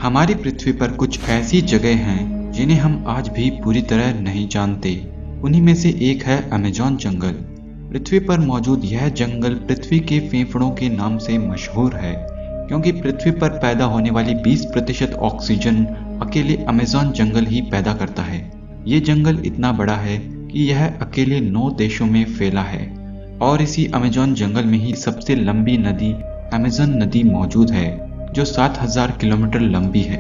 हमारी पृथ्वी पर कुछ ऐसी जगह हैं जिन्हें हम आज भी पूरी तरह नहीं जानते। उन्हीं में से एक है अमेज़न जंगल। पृथ्वी पर मौजूद यह जंगल पृथ्वी के फेफड़ों के नाम से मशहूर है, क्योंकि पृथ्वी पर पैदा होने वाली 20% ऑक्सीजन अकेले अमेज़न जंगल ही पैदा करता है। ये जंगल इतना बड़ा है कि यह अकेले 9 देशों में फैला है और इसी अमेज़न जंगल में ही सबसे लंबी नदी अमेज़न नदी मौजूद है, जो 7000 किलोमीटर लंबी है।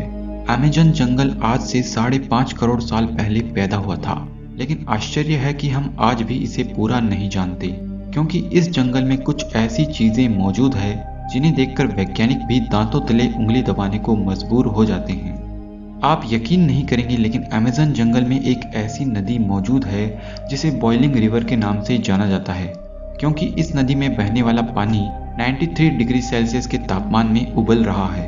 अमेज़न जंगल आज से 5.5 करोड़ साल पहले पैदा हुआ था, लेकिन आश्चर्य है कि हम आज भी इसे पूरा नहीं जानते, क्योंकि इस जंगल में कुछ ऐसी चीजें मौजूद है जिन्हें देखकर वैज्ञानिक भी दांतों तले उंगली दबाने को मजबूर हो जाते हैं। आप यकीन नहीं करेंगे, लेकिन अमेज़न जंगल में एक ऐसी नदी मौजूद है जिसे बॉइलिंग रिवर के नाम से जाना जाता है, क्योंकि इस नदी में बहने वाला पानी 93 डिग्री सेल्सियस के तापमान में उबल रहा है।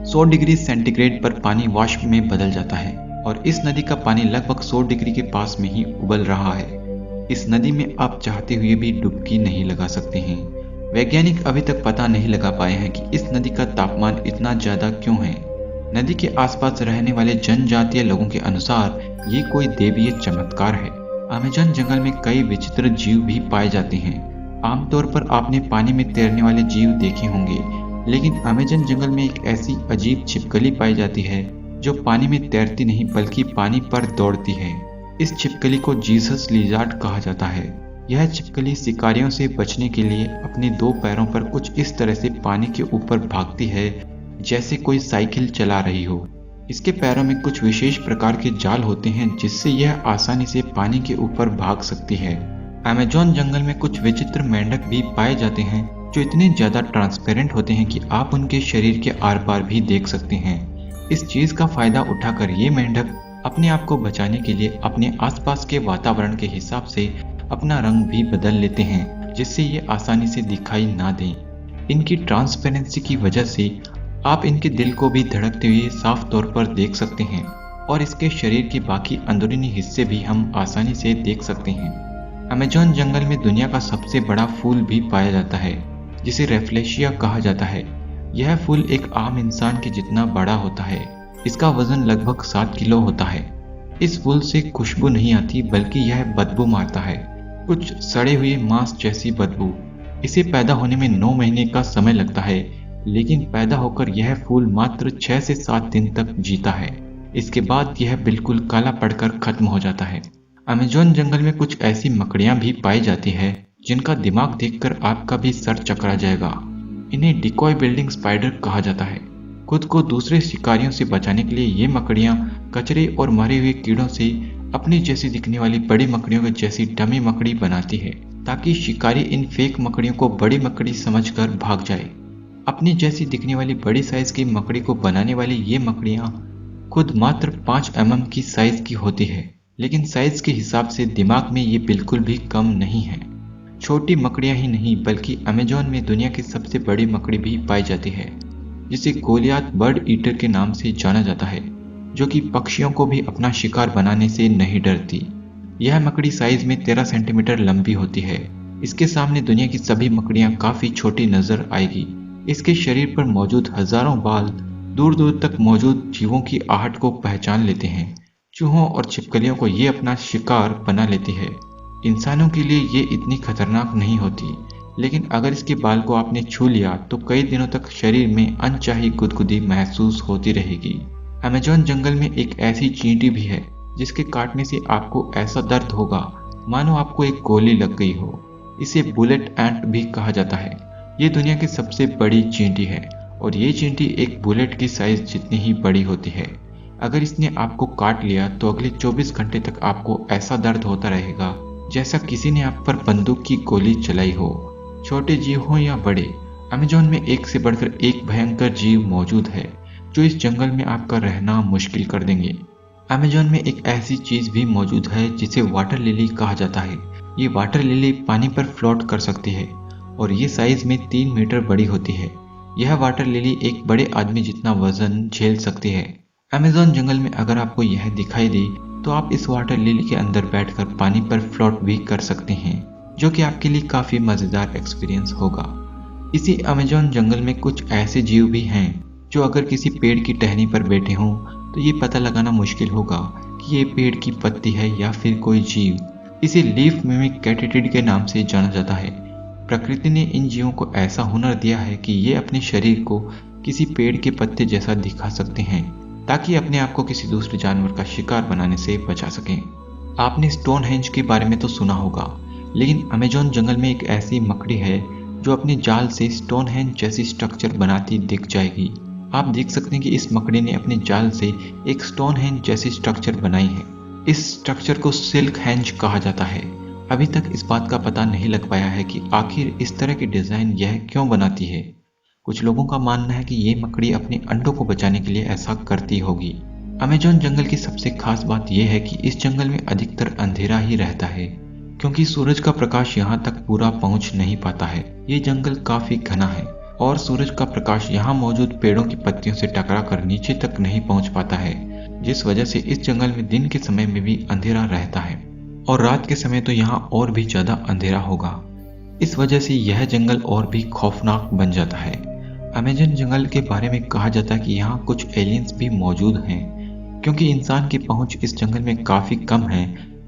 100 डिग्री सेंटीग्रेड पर पानी वाष्प में बदल जाता है और इस नदी का पानी लगभग 100 डिग्री के पास में ही उबल रहा है। इस नदी में आप चाहते हुए भी डुबकी नहीं लगा सकते हैं। वैज्ञानिक अभी तक पता नहीं लगा पाए हैं कि इस नदी का तापमान इतना ज्यादा क्यों है। नदी के आसपास रहने वाले जनजातीय लोगों के अनुसार ये कोई दैवीय चमत्कार है। अमेज़न जंगल में कई विचित्र जीव भी पाए जाते हैं। आमतौर पर आपने पानी में तैरने वाले जीव देखे होंगे, लेकिन अमेज़न जंगल में एक ऐसी अजीब छिपकली पाई जाती है जो पानी में तैरती नहीं बल्कि पानी पर दौड़ती है। इस छिपकली को जीसस लिजार्ड कहा जाता है। यह छिपकली शिकारियों से बचने के लिए अपने 2 पैरों पर कुछ इस तरह से पानी के ऊपर भागती है जैसे कोई साइकिल चला रही हो। इसके पैरों में कुछ विशेष प्रकार के जाल होते हैं जिससे यह आसानी से पानी के ऊपर भाग सकती है। अमेज़न जंगल में कुछ विचित्र मेंढक भी पाए जाते हैं जो इतने ज्यादा ट्रांसपेरेंट होते हैं कि आप उनके शरीर के आर पार भी देख सकते हैं। इस चीज का फायदा उठाकर ये मेंढक अपने आप को बचाने के लिए अपने आसपास के वातावरण के हिसाब से अपना रंग भी बदल लेते हैं, जिससे ये आसानी से दिखाई ना दें। इनकी ट्रांसपेरेंसी की वजह से आप इनके दिल को भी धड़कते हुए साफ तौर पर देख सकते हैं और इसके शरीर के बाकी अंदरूनी हिस्से भी हम आसानी से देख सकते हैं। अमेज़न जंगल में दुनिया का सबसे बड़ा फूल भी पाया जाता है, जिसे रेफ्लेशिया कहा जाता है। यह फूल एक आम इंसान के जितना बड़ा होता है। इसका वजन लगभग 7 किलो होता है। इस फूल से खुशबू नहीं आती, बल्कि यह बदबू मारता है, कुछ सड़े हुए मांस जैसी बदबू। इसे पैदा होने में 9 महीने का समय लगता है, लेकिन पैदा होकर यह फूल मात्र 6 से 7 दिन तक जीता है। इसके बाद यह बिल्कुल काला पड़कर खत्म हो जाता है। अमेज़न जंगल में कुछ ऐसी मकड़ियां भी पाई जाती है जिनका दिमाग देखकर आपका भी सर चकरा जाएगा। इन्हें डिकॉय बिल्डिंग स्पाइडर कहा जाता है। खुद को दूसरे शिकारियों से बचाने के लिए ये मकड़ियां कचरे और मरे हुए कीड़ों से अपनी जैसी दिखने वाली बड़ी मकड़ियों के जैसी डमी मकड़ी बनाती है, ताकि शिकारी इन फेक मकड़ियों को बड़ी मकड़ी समझकर भाग जाए। अपनी जैसी दिखने वाली बड़ी साइज की मकड़ी को बनाने वाली ये मकड़ियां खुद मात्र 5 mm की साइज की होती है, लेकिन साइज के हिसाब से दिमाग में ये बिल्कुल भी कम नहीं है। छोटी मकड़ियां ही नहीं, बल्कि अमेज़न में दुनिया की सबसे बड़ी मकड़ी भी पाई जाती है, जिसे गोलियात बर्ड ईटर के नाम से जाना जाता है, जो कि पक्षियों को भी अपना शिकार बनाने से नहीं डरती। यह मकड़ी साइज में 13 सेंटीमीटर लंबी होती है। इसके सामने दुनिया की सभी मकड़ियां काफी छोटी नजर आएगी। इसके शरीर पर मौजूद हजारों बाल दूर दूर तक मौजूद जीवों की आहट को पहचान लेते हैं। चूहों और छिपकलियों को ये अपना शिकार बना लेती है। इंसानों के लिए ये इतनी खतरनाक नहीं होती, लेकिन अगर इसके बाल को आपने छू लिया तो कई दिनों तक शरीर में अनचाही गुदगुदी महसूस होती रहेगी। अमेज़न जंगल में एक ऐसी चींटी भी है जिसके काटने से आपको ऐसा दर्द होगा मानो आपको एक गोली लग गई हो। इसे बुलेट एंट भी कहा जाता है। ये दुनिया की सबसे बड़ी चींटी है और ये चींटी एक बुलेट की साइज जितनी ही बड़ी होती है। अगर इसने आपको काट लिया तो अगले 24 घंटे तक आपको ऐसा दर्द होता रहेगा जैसा किसी ने आप पर बंदूक की गोली चलाई हो। छोटे जीव हो या बड़े, अमेज़न में एक से बढ़कर एक भयंकर जीव मौजूद है जो इस जंगल में आपका रहना मुश्किल कर देंगे। अमेज़न में एक ऐसी चीज भी मौजूद है जिसे वाटर लिली कहा जाता है। ये वाटर लिली पानी पर फ्लोट कर सकती है और ये साइज में 3 मीटर बड़ी होती है। यह वाटर लिली एक बड़े आदमी जितना वजन झेल सकती है। अमेज़न जंगल में अगर आपको यह दिखाई दे तो आप इस वाटर लिली के अंदर बैठकर पानी पर फ्लोट भी कर सकते हैं, जो कि आपके लिए काफी मजेदार एक्सपीरियंस होगा। इसी अमेज़न जंगल में कुछ ऐसे जीव भी हैं जो अगर किसी पेड़ की टहनी पर बैठे हों तो ये पता लगाना मुश्किल होगा कि ये पेड़ की पत्ती है या फिर कोई जीव। इसे लीफ मिमिक कैटेटिड के नाम से जाना जाता है। प्रकृति ने इन जीवों को ऐसा हुनर दिया है कि ये अपने शरीर को किसी पेड़ के पत्ते जैसा दिखा सकते हैं ताकि अपने आप को किसी दूसरे जानवर का शिकार बनाने से बचा सकें। आपने स्टोनहेंज के बारे में तो सुना होगा, लेकिन अमेज़न जंगल में एक ऐसी मकड़ी है जो अपने जाल से स्टोनहेंज जैसी स्ट्रक्चर बनाती दिख जाएगी। आप देख सकते हैं कि इस मकड़ी ने अपने जाल से एक स्टोनहेंज जैसी स्ट्रक्चर बनाई है। इस स्ट्रक्चर को सिल्क हेंज कहा जाता है। अभी तक इस बात का पता नहीं लग पाया है कि आखिर इस तरह की डिजाइन यह क्यों बनाती है। कुछ लोगों का मानना है कि ये मकड़ी अपने अंडों को बचाने के लिए ऐसा करती होगी। अमेज़न जंगल की सबसे खास बात यह है कि इस जंगल में अधिकतर अंधेरा ही रहता है, क्योंकि सूरज का प्रकाश यहाँ तक पूरा पहुँच नहीं पाता है। ये जंगल काफी घना है और सूरज का प्रकाश यहाँ मौजूद पेड़ों की पत्तियों से टकरा कर नीचे तक नहीं पहुँच पाता है, जिस वजह से इस जंगल में दिन के समय में भी अंधेरा रहता है और रात के समय तो यहाँ और भी ज्यादा अंधेरा होगा। इस वजह से यह जंगल और भी खौफनाक बन जाता है। अमेज़न जंगल के बारे में कहा जाता है कि यहाँ कुछ एलियंस भी मौजूद हैं। क्योंकि इंसान की पहुंच इस जंगल में काफी कम है,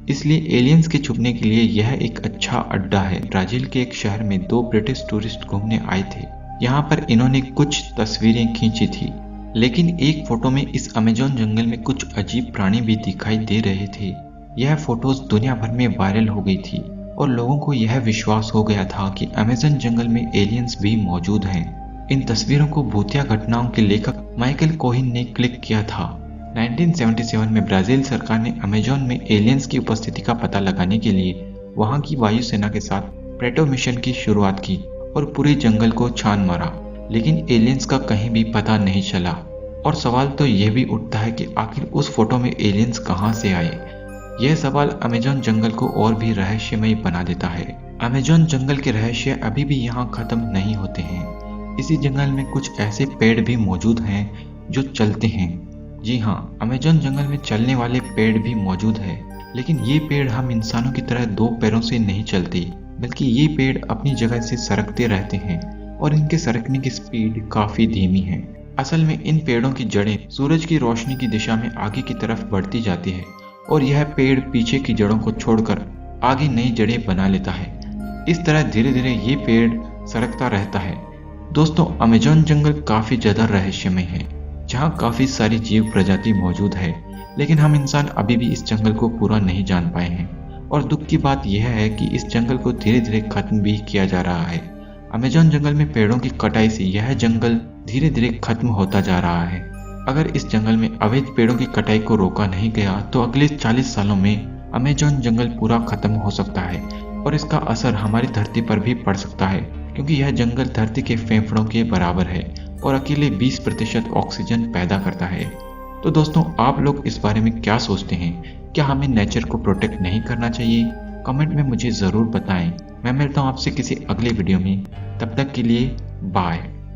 इसलिए एलियंस के छुपने के लिए यह एक अच्छा अड्डा है। ब्राजील के एक शहर में 2 ब्रिटिश टूरिस्ट घूमने आए थे। यहाँ पर इन्होंने कुछ तस्वीरें खींची थी, लेकिन एक फोटो में इस अमेज़न जंगल में कुछ अजीब प्राणी भी दिखाई दे रहे थे। यह फोटोज दुनिया भर में वायरल हो गई थी और लोगों को यह विश्वास हो गया था कि अमेज़न जंगल में एलियंस भी मौजूद हैं। इन तस्वीरों को भूतिया घटनाओं के लेखक माइकल कोहिन ने क्लिक किया था। 1977 में ब्राजील सरकार ने अमेज़न में एलियंस की उपस्थिति का पता लगाने के लिए वहां की वायुसेना के साथ प्रेटो मिशन की शुरुआत की और पूरे जंगल को छान मारा, लेकिन एलियंस का कहीं भी पता नहीं चला। और सवाल तो यह भी उठता है कि आखिर उस फोटो में एलियंस कहां से आए। यह सवाल अमेज़न जंगल को और भी रहस्यमय बना देता है। अमेज़न जंगल के रहस्य अभी भी यहाँ खत्म नहीं होते हैं। इसी जंगल में कुछ ऐसे पेड़ भी मौजूद हैं जो चलते हैं। जी हाँ, अमेज़न जंगल में चलने वाले पेड़ भी मौजूद है, लेकिन ये पेड़ हम इंसानों की तरह 2 पैरों से नहीं चलते, बल्कि ये पेड़ अपनी जगह से सरकते रहते हैं और इनके सरकने की स्पीड काफी धीमी है। असल में इन पेड़ों की जड़ें सूरज की रोशनी की दिशा में आगे की तरफ बढ़ती जाती है और यह पेड़ पीछे की जड़ों को छोड़कर आगे नई जड़ें बना लेता है। इस तरह धीरे धीरे ये पेड़ सरकता रहता है। दोस्तों, अमेज़न जंगल काफी ज्यादा रहस्यमय है, जहाँ काफी सारी जीव प्रजाति मौजूद है, लेकिन हम इंसान अभी भी इस जंगल को पूरा नहीं जान पाए हैं। और दुख की बात यह है कि इस जंगल को धीरे धीरे खत्म भी किया जा रहा है। अमेज़न जंगल में पेड़ों की कटाई से यह जंगल धीरे धीरे खत्म होता जा रहा है। अगर इस जंगल में अवैध पेड़ों की कटाई को रोका नहीं गया तो अगले 40 सालों में अमेज़न जंगल पूरा खत्म हो सकता है और इसका असर हमारी धरती पर भी पड़ सकता है, क्योंकि यह जंगल धरती के फेफड़ों के बराबर है और अकेले 20% ऑक्सीजन पैदा करता है। तो दोस्तों, आप लोग इस बारे में क्या सोचते हैं? क्या हमें नेचर को प्रोटेक्ट नहीं करना चाहिए? कमेंट में मुझे ज़रूर बताएं। मैं मिलता हूँ आपसे किसी अगले वीडियो में। तब तक के लिए बाय।